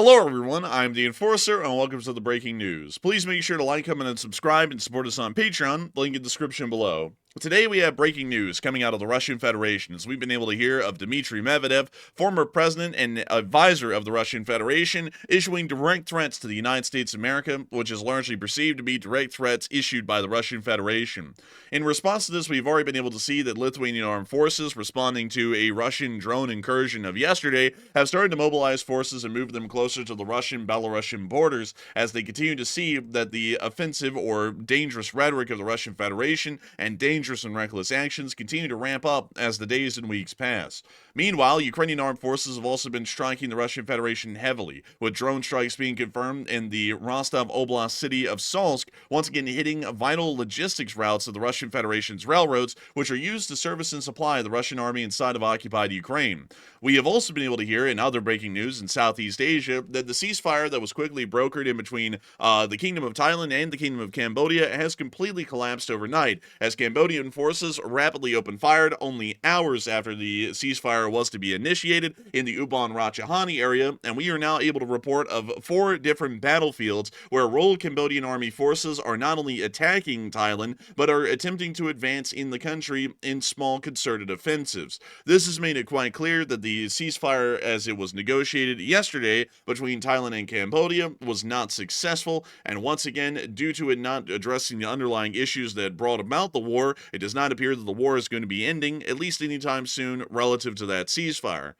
Hello everyone, I'm the Enforcer, and welcome to the breaking news. Please make sure to like, comment, and subscribe, and support us on Patreon, link in the description below. Today we have breaking news coming out of the Russian Federation, as we've been able to hear of Dmitry Medvedev, former president and advisor of the Russian Federation, issuing direct threats to the United States of America, which is largely perceived to be direct threats issued by the Russian Federation. In response to this, we've already been able to see that Lithuanian armed forces, responding to a Russian drone incursion of yesterday, have started to mobilize forces and move them closer to the Russian-Belarusian borders, as they continue to see that the offensive or dangerous rhetoric of the Russian Federation and dangerous and reckless actions continue to ramp up as the days and weeks pass. Meanwhile, Ukrainian armed forces have also been striking the Russian Federation heavily, with drone strikes being confirmed in the Rostov Oblast city of Salsk, once again hitting vital logistics routes of the Russian Federation's railroads, which are used to service and supply the Russian army inside of occupied Ukraine. We have also been able to hear in other breaking news in Southeast Asia that the ceasefire that was quickly brokered in between the Kingdom of Thailand and the Kingdom of Cambodia has completely collapsed overnight, as Cambodian forces rapidly opened fire only hours after the ceasefire was to be initiated in the Ubon Ratchathani area, and we are now able to report of 4 different battlefields where Royal Cambodian Army forces are not only attacking Thailand, but are attempting to advance in the country in small concerted offensives. This has made it quite clear that the ceasefire as it was negotiated yesterday between Thailand and Cambodia was not successful, and once again, due to it not addressing the underlying issues that brought about the war, it does not appear that the war is going to be ending, at least anytime soon, relative to that ceasefire.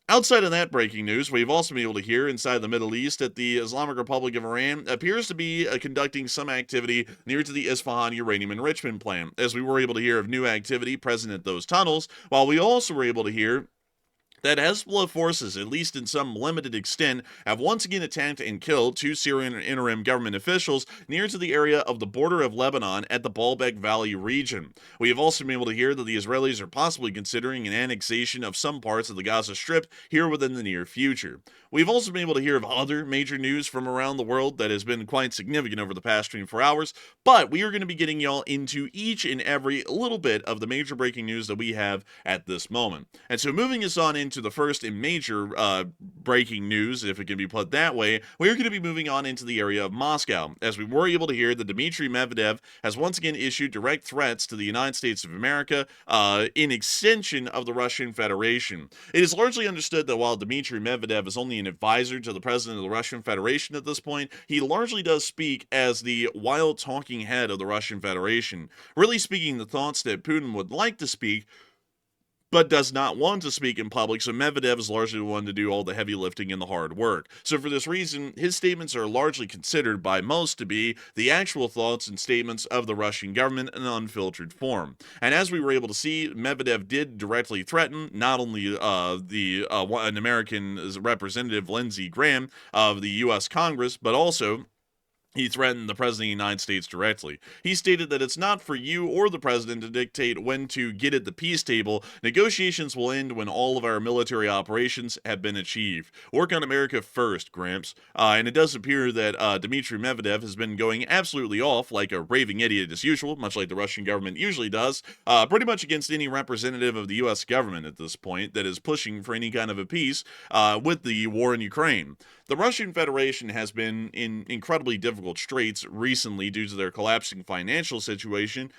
Outside of that breaking news, we've also been able to hear inside the Middle East that the Islamic Republic of Iran appears to be conducting some activity near to the Isfahan uranium enrichment plant, as we were able to hear of new activity present at those tunnels, while we also were able to hear that Hezbollah forces, at least in some limited extent, have once again attacked and killed 2 Syrian interim government officials near to the area of the border of Lebanon at the Baalbek Valley region. We have also been able to hear that the Israelis are possibly considering an annexation of some parts of the Gaza Strip here within the near future. We've also been able to hear of other major news from around the world that has been quite significant over the past 24 hours, but we are going to be getting y'all into each and every little bit of the major breaking news that we have at this moment. And so moving us on into the first and major breaking news, if it can be put that way, we're going to be moving on into the area of Moscow, as we were able to hear that Dmitry Medvedev has once again issued direct threats to the United States of America in extension of the Russian Federation. It is largely understood that while Dmitry Medvedev is only an advisor to the president of the Russian Federation at this point, he largely does speak as the wild talking head of the Russian Federation, really speaking the thoughts that Putin would like to speak, but does not want to speak in public, so Medvedev is largely the one to do all the heavy lifting and the hard work. So for this reason, his statements are largely considered by most to be the actual thoughts and statements of the Russian government in an unfiltered form. And as we were able to see, Medvedev did directly threaten not only an American representative, Lindsey Graham, of the U.S. Congress, but also he threatened the President of the United States directly. He stated that it's not for you or the President to dictate when to get at the peace table. Negotiations will end when all of our military operations have been achieved. Work on America first, Gramps. And it does appear that Dmitry Medvedev has been going absolutely off like a raving idiot as usual, much like the Russian government usually does, pretty much against any representative of the U.S. government at this point that is pushing for any kind of a peace with the war in Ukraine. The Russian Federation has been in incredibly difficult straits recently due to their collapsing financial situation,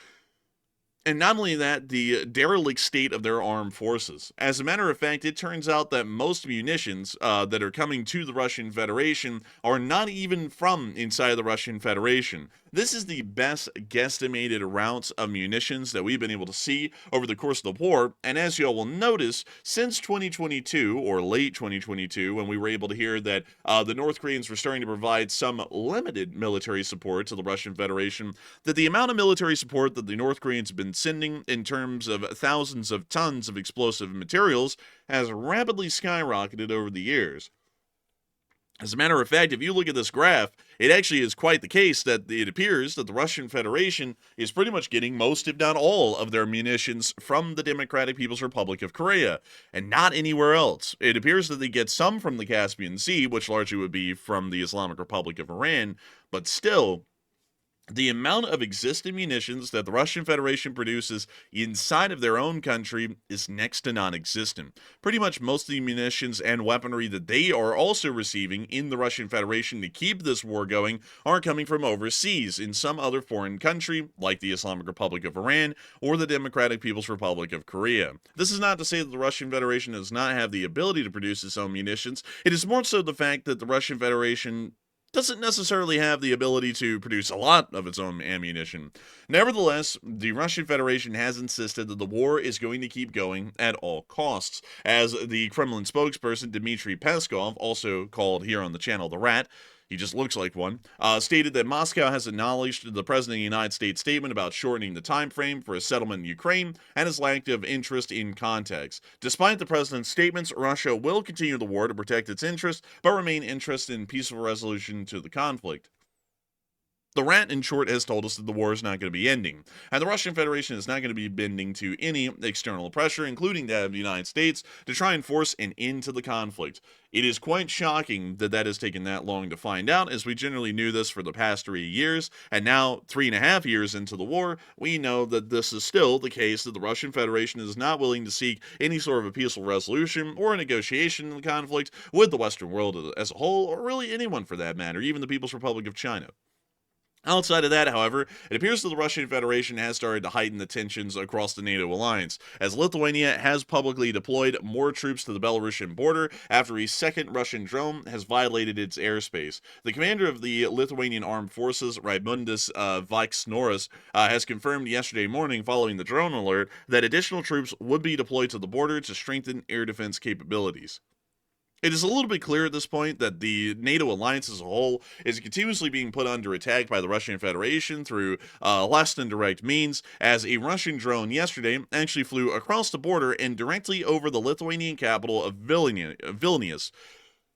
and not only that, the derelict state of their armed forces. As a matter of fact, it turns out that most munitions that are coming to the Russian Federation are not even from inside the Russian Federation. This is the best guesstimated routes of munitions that we've been able to see over the course of the war, and as you all will notice, since 2022, or late 2022, when we were able to hear that the North Koreans were starting to provide some limited military support to the Russian Federation, that the amount of military support that the North Koreans have been sending in terms of thousands of tons of explosive materials has rapidly skyrocketed over the years. As a matter of fact, if you look at this graph, it actually is quite the case that it appears that the Russian Federation is pretty much getting most, if not all, of their munitions from the Democratic People's Republic of Korea, and not anywhere else. It appears that they get some from the Caspian Sea, which largely would be from the Islamic Republic of Iran, but still, the amount of existing munitions that the Russian Federation produces inside of their own country is next to non-existent. Pretty much most of the munitions and weaponry that they are also receiving in the Russian Federation to keep this war going are coming from overseas in some other foreign country, like the Islamic Republic of Iran or the Democratic People's Republic of Korea. This is not to say that the Russian Federation does not have the ability to produce its own munitions. It is more so the fact that the Russian Federation doesn't necessarily have the ability to produce a lot of its own ammunition. Nevertheless, the Russian Federation has insisted that the war is going to keep going at all costs, as the Kremlin spokesperson Dmitry Peskov, also called here on the channel the Rat, he just looks like one, stated that Moscow has acknowledged the President of the United States statement about shortening the time frame for a settlement in Ukraine and his lack of interest in context. Despite the president's statements, Russia will continue the war to protect its interests, but remain interested in peaceful resolution to the conflict. The Rat, in short, has told us that the war is not going to be ending, and the Russian Federation is not going to be bending to any external pressure, including that of the United States, to try and force an end to the conflict. It is quite shocking that that has taken that long to find out, as we generally knew this for the past 3 years, and now 3.5 years into the war, we know that this is still the case, that the Russian Federation is not willing to seek any sort of a peaceful resolution or a negotiation in the conflict with the Western world as a whole, or really anyone for that matter, even the People's Republic of China. Outside of that, however, it appears that the Russian Federation has started to heighten the tensions across the NATO alliance, as Lithuania has publicly deployed more troops to the Belarusian border after a second Russian drone has violated its airspace. The commander of the Lithuanian Armed Forces, Raimundas Vaiksnoras, has confirmed yesterday morning following the drone alert that additional troops would be deployed to the border to strengthen air defense capabilities. It is a little bit clear at this point that the NATO alliance as a whole is continuously being put under attack by the Russian Federation through less than direct means, as a Russian drone yesterday actually flew across the border and directly over the Lithuanian capital of Vilnius.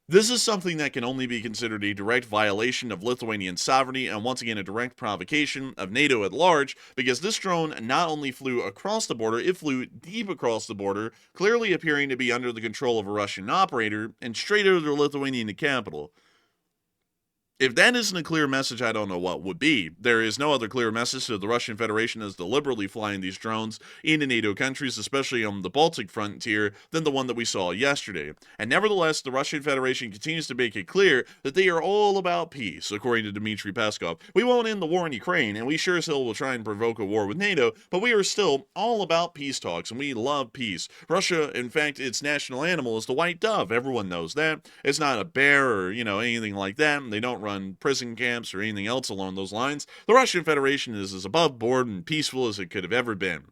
This is something that can only be considered a direct violation of Lithuanian sovereignty and once again a direct provocation of NATO at large, because this drone not only flew across the border, it flew deep across the border, clearly appearing to be under the control of a Russian operator, and straight over the Lithuanian capital. If that isn't a clear message, I don't know what would be. There is no other clear message that the Russian Federation is deliberately flying these drones into NATO countries, especially on the Baltic frontier, than the one that we saw yesterday. And nevertheless, the Russian Federation continues to make it clear that they are all about peace, according to Dmitry Peskov. We won't end the war in Ukraine, and we sure as hell will try and provoke a war with NATO, but we are still all about peace talks, and we love peace. Russia, in fact, its national animal is the white dove. Everyone knows that. It's not a bear or, anything like that. They don't run prison camps or anything else along those lines. The Russian Federation is as above board and peaceful as it could have ever been.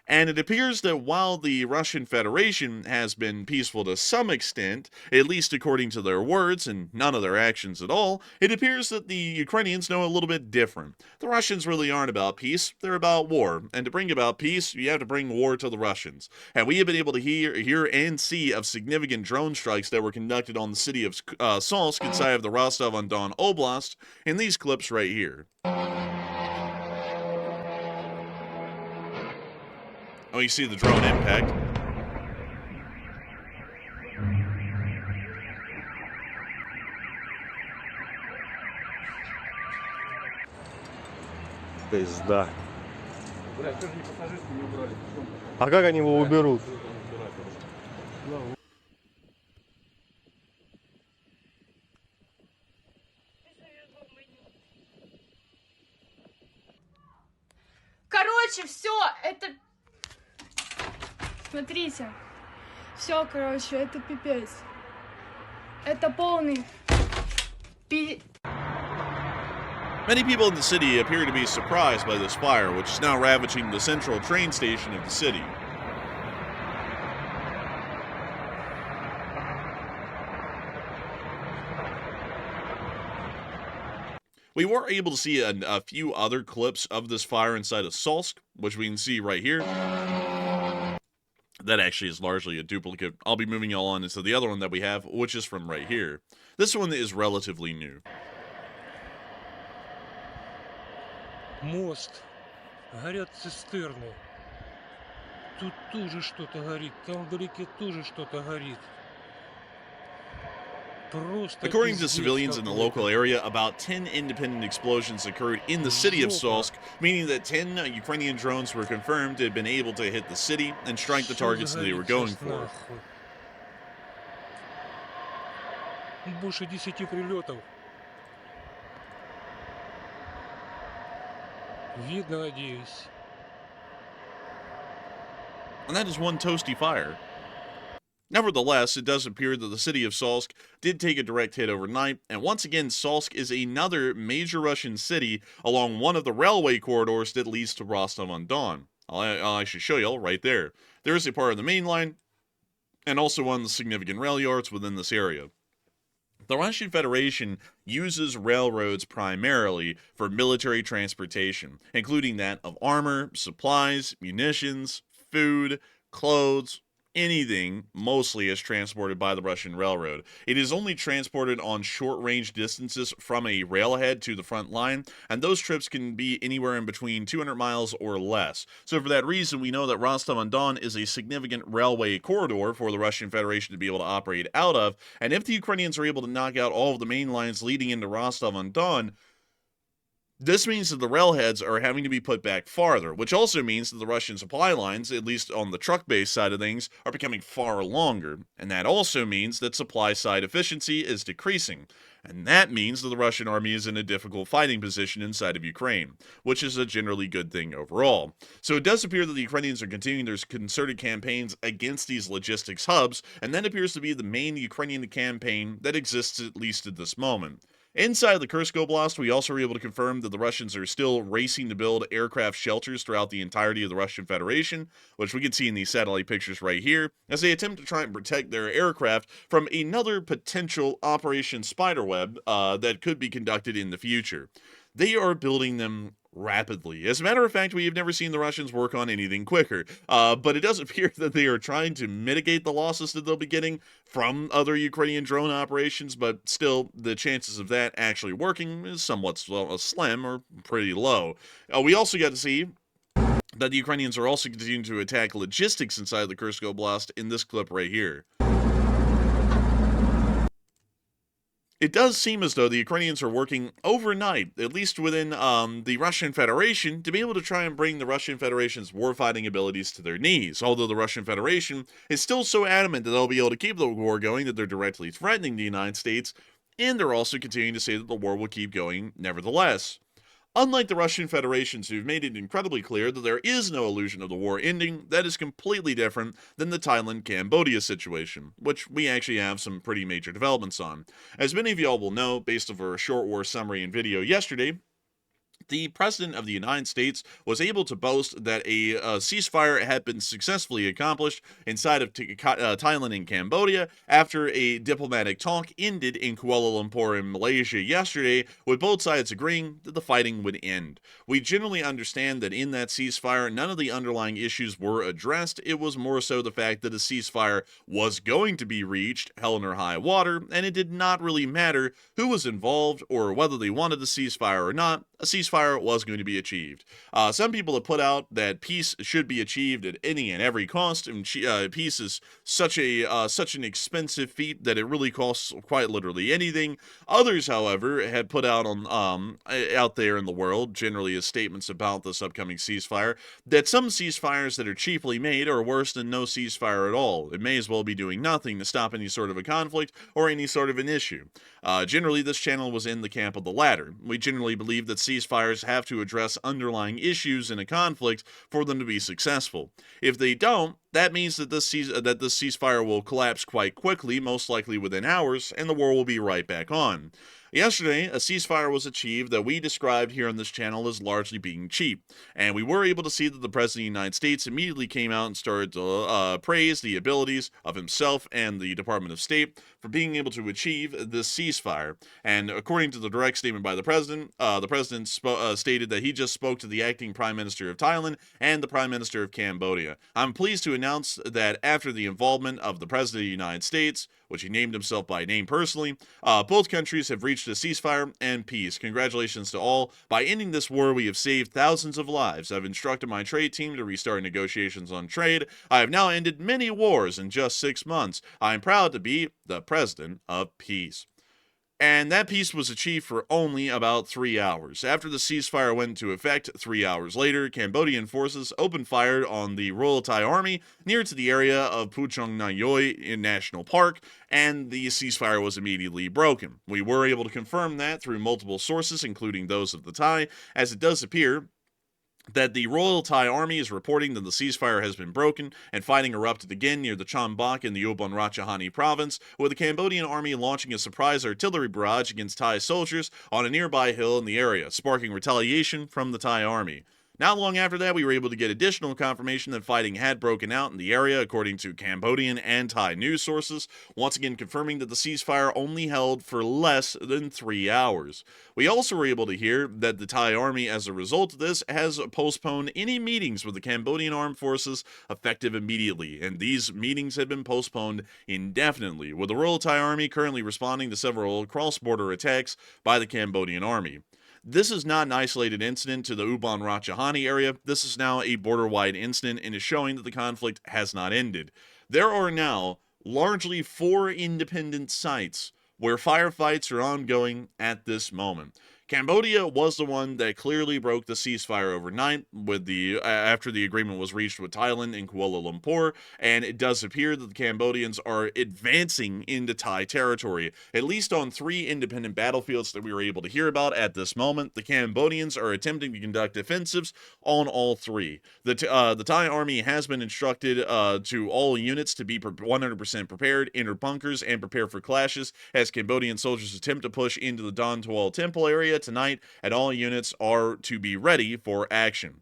And it appears that while the Russian Federation has been peaceful to some extent, at least according to their words and none of their actions at all, it appears that the Ukrainians know a little bit different. The Russians really aren't about peace, they're about war. And to bring about peace, you have to bring war to the Russians. And we have been able to hear and see of significant drone strikes that were conducted on the city of Salsk inside of the Rostov-on-Don Oblast in these clips right here. Oh, you see the drone impact. Пизда. А как они его уберут? Короче, все, это... Смотрите, все, короче, это пипец. Это полный Many people in the city appear to be surprised by this fire, which is now ravaging the central train station of the city. We were able to see a few other clips of this fire inside of Salsk, which we can see right here. That actually is largely a duplicate. I'll be moving y'all on into the other one that we have, which is from right here. This one is relatively new. Мост. Горят цистерны. Тут тоже что-то горит. Там вдалеке тоже что-то горит. Просто According to пиздец civilians in the local какой-то. area, about 10 independent explosions occurred in the city of Жопа. Salsk, meaning that 10 Ukrainian drones were confirmed to have been able to hit the city and strike the Все targets that they were загорит going сейчас for. нахуй. Больше 10 прилетов. Видно, надеюсь. And that is one toasty fire. Nevertheless, it does appear that the city of Salsk did take a direct hit overnight, and once again, Salsk is another major Russian city along one of the railway corridors that leads to Rostov-on-Don. I should show y'all right there. There is a part of the main line, and also one of the significant rail yards within this area. The Russian Federation uses railroads primarily for military transportation, including that of armor, supplies, munitions, food, clothes. Anything mostly is transported by the Russian railroad. It is only transported on short-range distances from a railhead to the front line, and those trips can be anywhere in between 200 miles or less. So for that reason, we know that Rostov-on-Don is a significant railway corridor for the Russian Federation to be able to operate out of, and if the Ukrainians are able to knock out all of the main lines leading into Rostov-on-Don, this means that the railheads are having to be put back farther, which also means that the Russian supply lines, at least on the truck-based side of things, are becoming far longer. And that also means that supply-side efficiency is decreasing. And that means that the Russian army is in a difficult fighting position inside of Ukraine, which is a generally good thing overall. So it does appear that the Ukrainians are continuing their concerted campaigns against these logistics hubs, and that appears to be the main Ukrainian campaign that exists at least at this moment. Inside the Kursk Oblast, we also were able to confirm that the Russians are still racing to build aircraft shelters throughout the entirety of the Russian Federation, which we can see in these satellite pictures right here, as they attempt to try and protect their aircraft from another potential Operation Spiderweb that could be conducted in the future. They are building them rapidly. As a matter of fact, we have never seen the Russians work on anything quicker, but it does appear that they are trying to mitigate the losses that they'll be getting from other Ukrainian drone operations, but still, the chances of that actually working is somewhat slim or pretty low. We also got to see that the Ukrainians are also continuing to attack logistics inside the Kursk Oblast in this clip right here. It does seem as though the Ukrainians are working overnight, at least within the Russian Federation, to be able to try and bring the Russian Federation's warfighting abilities to their knees, although the Russian Federation is still so adamant that they'll be able to keep the war going that they're directly threatening the United States, and they're also continuing to say that the war will keep going nevertheless. Unlike the Russian Federations, who've made it incredibly clear that there is no illusion of the war ending, that is completely different than the Thailand-Cambodia situation, which we actually have some pretty major developments on. As many of y'all will know, based on our short war summary and video yesterday, the President of the United States was able to boast that a ceasefire had been successfully accomplished inside of Thailand and Cambodia after a diplomatic talk ended in Kuala Lumpur in Malaysia yesterday, with both sides agreeing that the fighting would end. We generally understand that in that ceasefire, none of the underlying issues were addressed. It was more so the fact that a ceasefire was going to be reached, hell or high water, and it did not really matter who was involved or whether they wanted the ceasefire or not. A ceasefire was going to be achieved. Some people have put out that peace should be achieved at any and every cost, and peace is such an expensive feat that it really costs quite literally anything. Others, however, have put out out there in the world, generally as statements about this upcoming ceasefire, that some ceasefires that are cheaply made are worse than no ceasefire at all. It may as well be doing nothing to stop any sort of a conflict or any sort of an issue. Generally, this channel was in the camp of the latter. We generally believe that ceasefires have to address underlying issues in a conflict for them to be successful. If they don't, that means that this ceasefire will collapse quite quickly, most likely within hours, and the war will be right back on. Yesterday, a ceasefire was achieved that we described here on this channel as largely being cheap, and we were able to see that the President of the United States immediately came out and started to praise the abilities of himself and the Department of State for being able to achieve this ceasefire. And according to the direct statement by the President stated that he just spoke to the acting Prime Minister of Thailand and the Prime Minister of Cambodia. I'm pleased to announce that after the involvement of the President of the United States, which he named himself by name personally, both countries have reached a ceasefire and peace. Congratulations to all. By ending this war, we have saved thousands of lives. I've instructed my trade team to restart negotiations on trade. I have now ended many wars in just 6 months. I am proud to be the President of Peace. And that peace was achieved for only about 3 hours. After the ceasefire went into effect 3 hours later, Cambodian forces opened fire on the Royal Thai Army near to the area of Puchong Nayoi in National Park, and the ceasefire was immediately broken. We were able to confirm that through multiple sources, including those of the Thai, as it does appear that the Royal Thai Army is reporting that the ceasefire has been broken and fighting erupted again near the Chonbuk in the Ubon Ratchathani province, with the Cambodian Army launching a surprise artillery barrage against Thai soldiers on a nearby hill in the area, sparking retaliation from the Thai Army. Not long after that, we were able to get additional confirmation that fighting had broken out in the area, according to Cambodian and Thai news sources, once again confirming that the ceasefire only held for less than 3 hours. We also were able to hear that the Thai Army, as a result of this, has postponed any meetings with the Cambodian armed forces effective immediately, and these meetings have been postponed indefinitely, with the Royal Thai Army currently responding to several cross-border attacks by the Cambodian Army. This is not an isolated incident to the Ubon Ratchathani area. This is now a border-wide incident and is showing that the conflict has not ended. There are now largely 4 independent sites where firefights are ongoing at this moment. Cambodia was the one that clearly broke the ceasefire overnight after the agreement was reached with Thailand in Kuala Lumpur, and it does appear that the Cambodians are advancing into Thai territory, at least on 3 independent battlefields that we were able to hear about at this moment. The Cambodians are attempting to conduct offensives on all 3. The Thai Army has been instructed to all units to be 100% prepared, enter bunkers, and prepare for clashes as Cambodian soldiers attempt to push into the Don Tuol Temple area tonight, and all units are to be ready for action.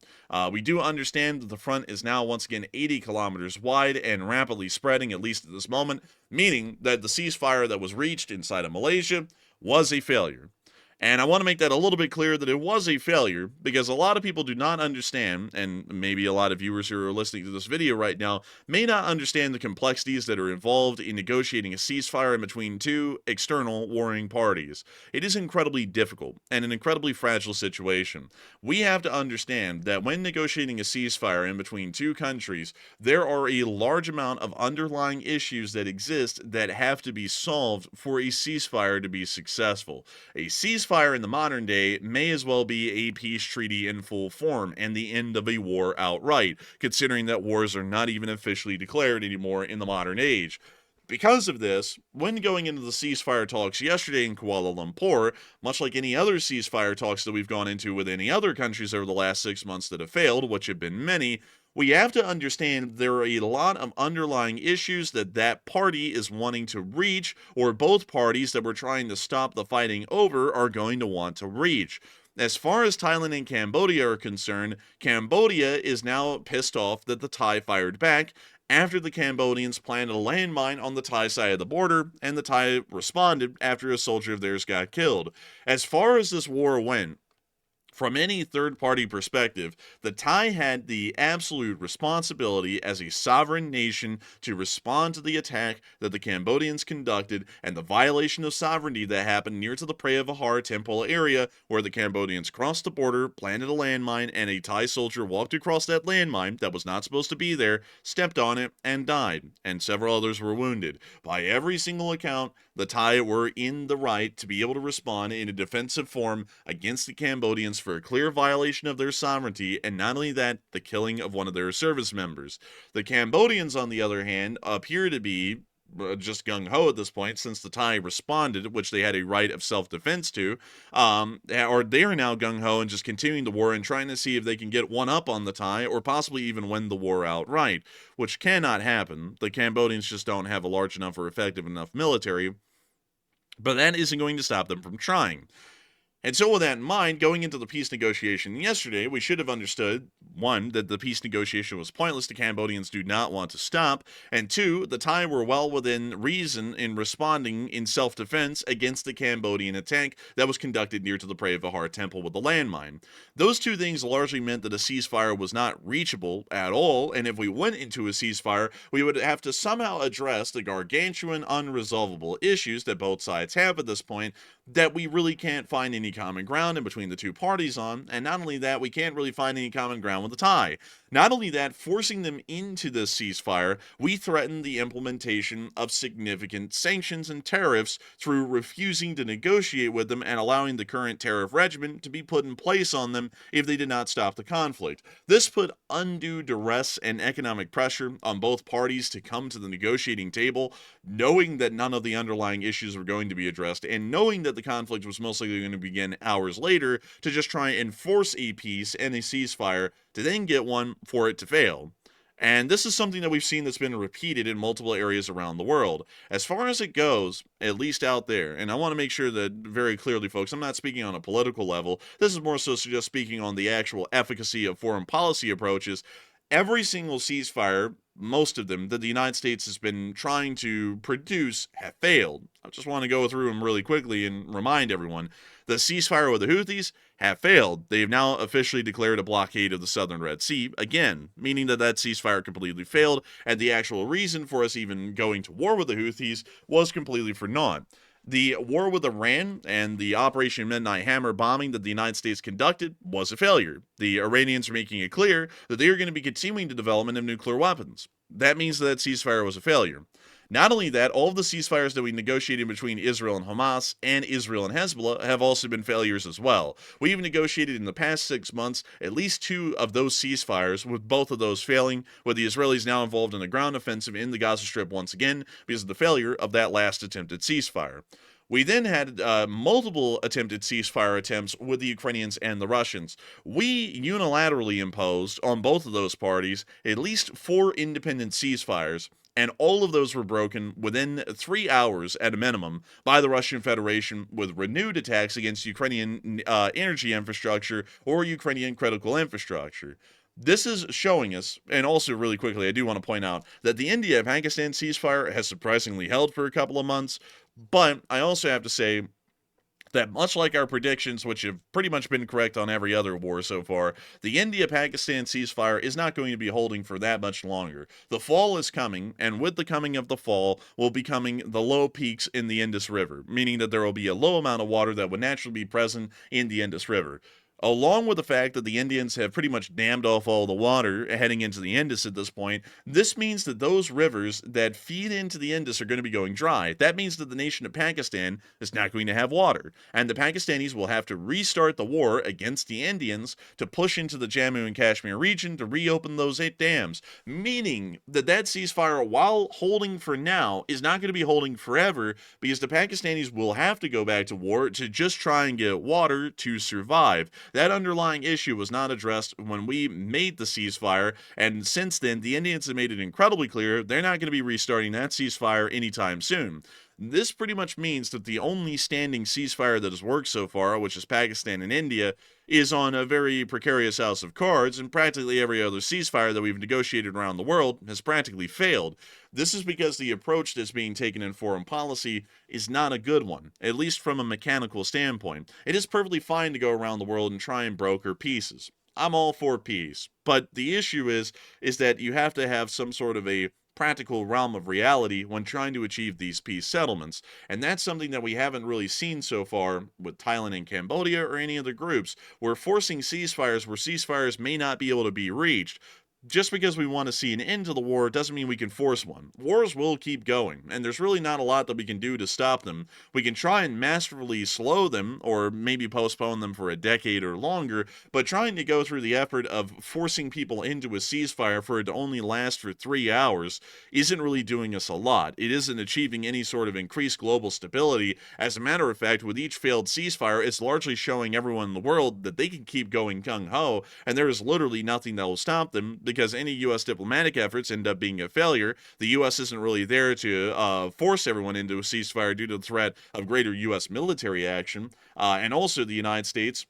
We do understand that the front is now once again 80 kilometers wide and rapidly spreading, at least at this moment, meaning that the ceasefire that was reached inside of Malaysia was a failure. And I want to make that a little bit clear that it was a failure, because a lot of people do not understand, and maybe a lot of viewers who are listening to this video right now may not understand the complexities that are involved in negotiating a ceasefire in between 2 external warring parties. It is incredibly difficult and an incredibly fragile situation. We have to understand that when negotiating a ceasefire in between 2 countries, there are a large amount of underlying issues that exist that have to be solved for a ceasefire to be successful. A ceasefire in the modern day may as well be a peace treaty in full form and the end of a war outright, considering that wars are not even officially declared anymore in the modern age. Because of this, when going into the ceasefire talks yesterday in Kuala Lumpur, much like any other ceasefire talks that we've gone into with any other countries over the last 6 months that have failed, which have been many, we have to understand there are a lot of underlying issues that party is wanting to reach, or both parties that were trying to stop the fighting over are going to want to reach. As far as Thailand and Cambodia are concerned, Cambodia is now pissed off that the Thai fired back after the Cambodians planted a landmine on the Thai side of the border, and the Thai responded after a soldier of theirs got killed. As far as this war went, from any third-party perspective, the Thai had the absolute responsibility as a sovereign nation to respond to the attack that the Cambodians conducted and the violation of sovereignty that happened near to the Preah Vihear temple area, where the Cambodians crossed the border, planted a landmine, and a Thai soldier walked across that landmine that was not supposed to be there, stepped on it, and died, and several others were wounded. By every single account, the Thai were in the right to be able to respond in a defensive form against the Cambodians for a clear violation of their sovereignty, and not only that, the killing of one of their service members. The Cambodians, on the other hand, appear to be just gung-ho at this point, since the Thai responded, which they had a right of self-defense to, or they are now gung-ho and just continuing the war and trying to see if they can get one up on the Thai, or possibly even win the war outright, which cannot happen. The Cambodians just don't have a large enough or effective enough military, but that isn't going to stop them from trying. And so with that in mind, going into the peace negotiation yesterday, we should have understood, one, that the peace negotiation was pointless, the Cambodians do not want to stop, and two, the Thai were well within reason in responding in self-defense against the Cambodian attack that was conducted near to the Preah Vihear temple with the landmine. Those two things largely meant that a ceasefire was not reachable at all, and if we went into a ceasefire, we would have to somehow address the gargantuan unresolvable issues that both sides have at this point that we really can't find any common ground in between the two parties on, and not only that, we can't really find any common ground with the Thai. Not only that, forcing them into this ceasefire, we threaten the implementation of significant sanctions and tariffs through refusing to negotiate with them and allowing the current tariff regimen to be put in place on them if they did not stop the conflict. This put undue duress and economic pressure on both parties to come to the negotiating table, knowing that none of the underlying issues were going to be addressed, and knowing that the conflict was most likely going to begin hours later, to just try and force a peace and a ceasefire to then get one for it to fail. And this is something that we've seen that's been repeated in multiple areas around the world. As far as it goes, at least out there, and I want to make sure that very clearly, folks, I'm not speaking on a political level. This is more so just speaking on the actual efficacy of foreign policy approaches. Every single ceasefire, most of them, that the United States has been trying to produce have failed. I just want to go through them really quickly and remind everyone. The ceasefire with the Houthis have failed. They have now officially declared a blockade of the southern Red Sea, again, meaning that that ceasefire completely failed, and the actual reason for us even going to war with the Houthis was completely for naught. The war with Iran and the Operation Midnight Hammer bombing that the United States conducted was a failure. The Iranians are making it clear that they are going to be continuing the development of nuclear weapons. That means that ceasefire was a failure. Not only that, all of the ceasefires that we negotiated between Israel and Hamas and Israel and Hezbollah have also been failures as well. We've negotiated in the past 6 months at least 2 of those ceasefires, with both of those failing, with the Israelis now involved in a ground offensive in the Gaza Strip once again because of the failure of that last attempted ceasefire. We then had multiple attempted ceasefire attempts with the Ukrainians and the Russians. We unilaterally imposed on both of those parties at least 4 independent ceasefires, and all of those were broken within 3 hours at a minimum by the Russian Federation, with renewed attacks against Ukrainian energy infrastructure or Ukrainian critical infrastructure. This is showing us, and also really quickly, I do want to point out that the India-Pakistan ceasefire has surprisingly held for a couple of months, but I also have to say that much like our predictions, which have pretty much been correct on every other war so far, the India-Pakistan ceasefire is not going to be holding for that much longer. The fall is coming, and with the coming of the fall will be coming the low peaks in the Indus River, meaning that there will be a low amount of water that would naturally be present in the Indus River. Along with the fact that the Indians have pretty much dammed off all the water heading into the Indus at this point, this means that those rivers that feed into the Indus are going to be going dry. That means that the nation of Pakistan is not going to have water, and the Pakistanis will have to restart the war against the Indians to push into the Jammu and Kashmir region to reopen those 8 dams, meaning that that ceasefire, while holding for now, is not going to be holding forever, because the Pakistanis will have to go back to war to just try and get water to survive. That underlying issue was not addressed when we made the ceasefire, and since then, the Indians have made it incredibly clear they're not going to be restarting that ceasefire anytime soon. This pretty much means that the only standing ceasefire that has worked so far, which is Pakistan and India, is on a very precarious house of cards, and practically every other ceasefire that we've negotiated around the world has practically failed. This is because the approach that's being taken in foreign policy is not a good one, at least from a mechanical standpoint. It is perfectly fine to go around the world and try and broker peace. I'm all for peace, but the issue is that you have to have some sort of a practical realm of reality when trying to achieve these peace settlements, and that's something that we haven't really seen so far with Thailand and Cambodia or any other groups. We're forcing ceasefires where ceasefires may not be able to be reached. Just because we want to see an end to the war doesn't mean we can force one. Wars will keep going, and there's really not a lot that we can do to stop them. We can try and masterfully slow them, or maybe postpone them for a decade or longer, but trying to go through the effort of forcing people into a ceasefire for it to only last for 3 hours isn't really doing us a lot. It isn't achieving any sort of increased global stability. As a matter of fact, with each failed ceasefire, it's largely showing everyone in the world that they can keep going gung-ho, and there is literally nothing that will stop them. The because any U.S. diplomatic efforts end up being a failure. The U.S. isn't really there to force everyone into a ceasefire due to the threat of greater U.S. military action. And also the United States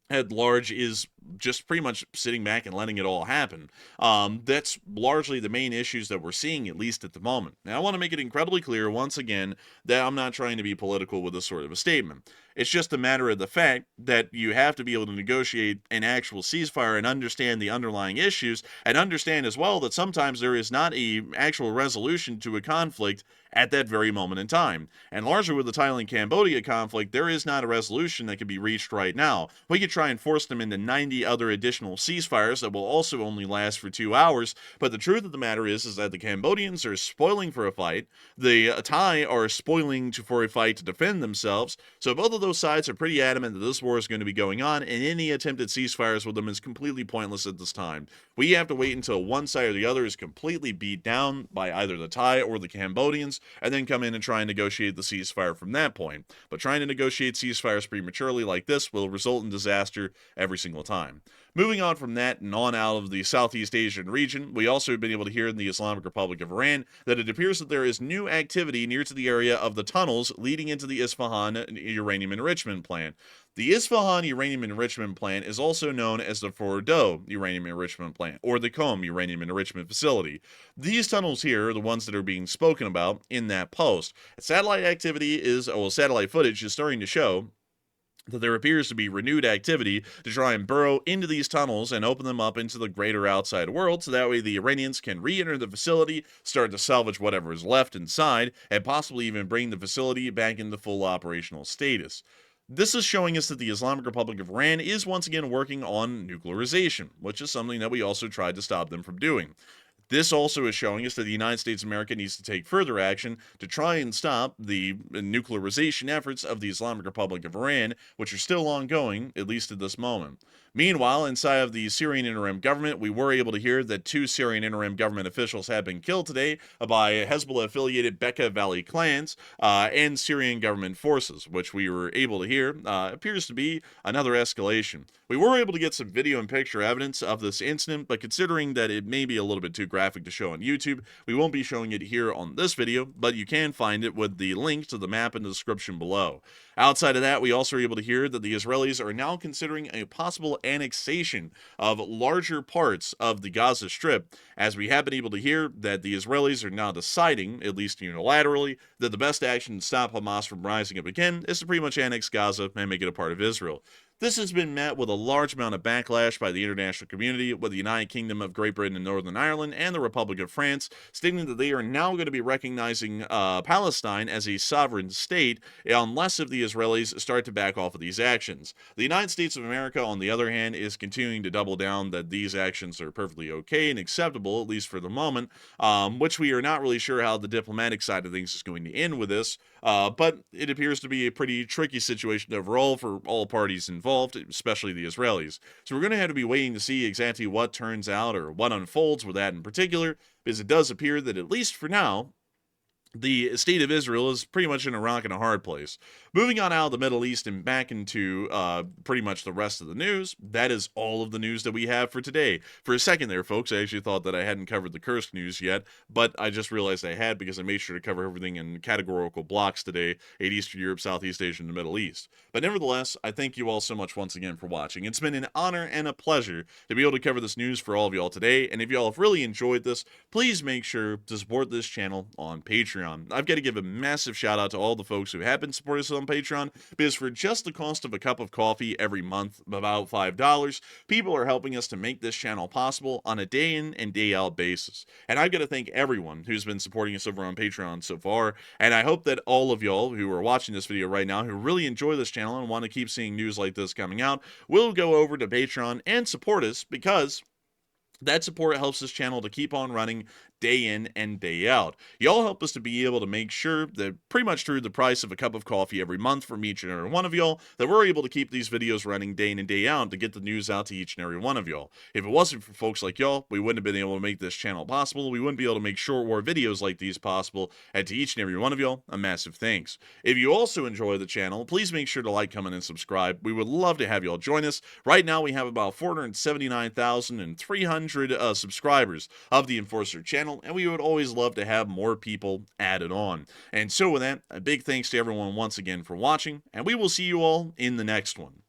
at large is just pretty much sitting back and letting it all happen. That's largely the main issues that we're seeing, at least at the moment. Now, I want to make it incredibly clear, once again, that I'm not trying to be political with this sort of a statement. It's just a matter of the fact that you have to be able to negotiate an actual ceasefire and understand the underlying issues, and understand as well that sometimes there is not an actual resolution to a conflict at that very moment in time. And largely with the Thailand-Cambodia conflict, there is not a resolution that can be reached right now. We could try and force them into 90 other additional ceasefires that will also only last for 2 hours, but the truth of the matter is that the Cambodians are spoiling for a fight, the Thai are spoiling for a fight to defend themselves, so both of those sides are pretty adamant that this war is going to be going on, and any attempted ceasefires with them is completely pointless at this time. We have to wait until one side or the other is completely beat down by either the Thai or the Cambodians, and then come in and try and negotiate the ceasefire from that point. But trying to negotiate ceasefires prematurely like this will result in disaster every single time. Moving on from that and on out of the Southeast Asian region, we also have been able to hear in the Islamic Republic of Iran that it appears that there is new activity near to the area of the tunnels leading into the Isfahan uranium enrichment plant. The Isfahan uranium enrichment plant is also known as the Fordow uranium enrichment plant, or the Qom uranium enrichment facility. These tunnels here are the ones that are being spoken about in that post. Satellite footage is starting to show that there appears to be renewed activity to try and burrow into these tunnels and open them up into the greater outside world, so that way the Iranians can re-enter the facility, start to salvage whatever is left inside, and possibly even bring the facility back into full operational status. This is showing us that the Islamic Republic of Iran is once again working on nuclearization, which is something that we also tried to stop them from doing. This also is showing us that the United States of America needs to take further action to try and stop the nuclearization efforts of the Islamic Republic of Iran, which are still ongoing, at least at this moment. Meanwhile, inside of the Syrian interim government, we were able to hear that 2 Syrian interim government officials have been killed today by Hezbollah-affiliated Bekaa Valley clans and Syrian government forces, which we were able to hear appears to be another escalation. We were able to get some video and picture evidence of this incident, but considering that it may be a little bit too graphic to show on YouTube, we won't be showing it here on this video, but you can find it with the link to the map in the description below. Outside of that, we also were able to hear that the Israelis are now considering a possible annexation of larger parts of the Gaza Strip, as we have been able to hear that the Israelis are now deciding, at least unilaterally, that the best action to stop Hamas from rising up again is to pretty much annex Gaza and make it a part of Israel. This has been met with a large amount of backlash by the international community, with the United Kingdom of Great Britain and Northern Ireland and the Republic of France stating that they are now going to be recognizing Palestine as a sovereign state unless if the Israelis start to back off of these actions. The United States of America, on the other hand, is continuing to double down that these actions are perfectly okay and acceptable, at least for the moment, which we are not really sure how the diplomatic side of things is going to end with this, but it appears to be a pretty tricky situation overall for all parties involved, especially the Israelis. So we're going to have to be waiting to see exactly what turns out or what unfolds with that in particular, because it does appear that, at least for now, the state of Israel is pretty much in a rock and a hard place. Moving on out of the Middle East and back into pretty much the rest of the news, that is all of the news that we have for today. For a second there, folks, I actually thought that I hadn't covered the Kursk news yet, but I just realized I had because I made sure to cover everything in categorical blocks today: Eastern Europe, Southeast Asia, and the Middle East. But nevertheless, I thank you all so much once again for watching. It's been an honor and a pleasure to be able to cover this news for all of y'all today, and if y'all have really enjoyed this, please make sure to support this channel on Patreon. I've got to give a massive shout out to all the folks who have been supporting us on Patreon, because for just the cost of a cup of coffee every month, about $5, people are helping us to make this channel possible on a day in and day out basis. And I've got to thank everyone who's been supporting us over on Patreon so far, and I hope that all of y'all who are watching this video right now, who really enjoy this channel and want to keep seeing news like this coming out, will go over to Patreon and support us, because that support helps this channel to keep on running day in and day out. Y'all help us to be able to make sure that pretty much through the price of a cup of coffee every month from each and every one of y'all, that we're able to keep these videos running day in and day out to get the news out to each and every one of y'all. If it wasn't for folks like y'all, we wouldn't have been able to make this channel possible. We wouldn't be able to make short war videos like these possible. And to each and every one of y'all, a massive thanks. If you also enjoy the channel, please make sure to like, comment, and subscribe. We would love to have y'all join us. Right now, we have about 479,300 subscribers of the Enforcer channel, and we would always love to have more people added on. And so with that, a big thanks to everyone once again for watching, and we will see you all in the next one.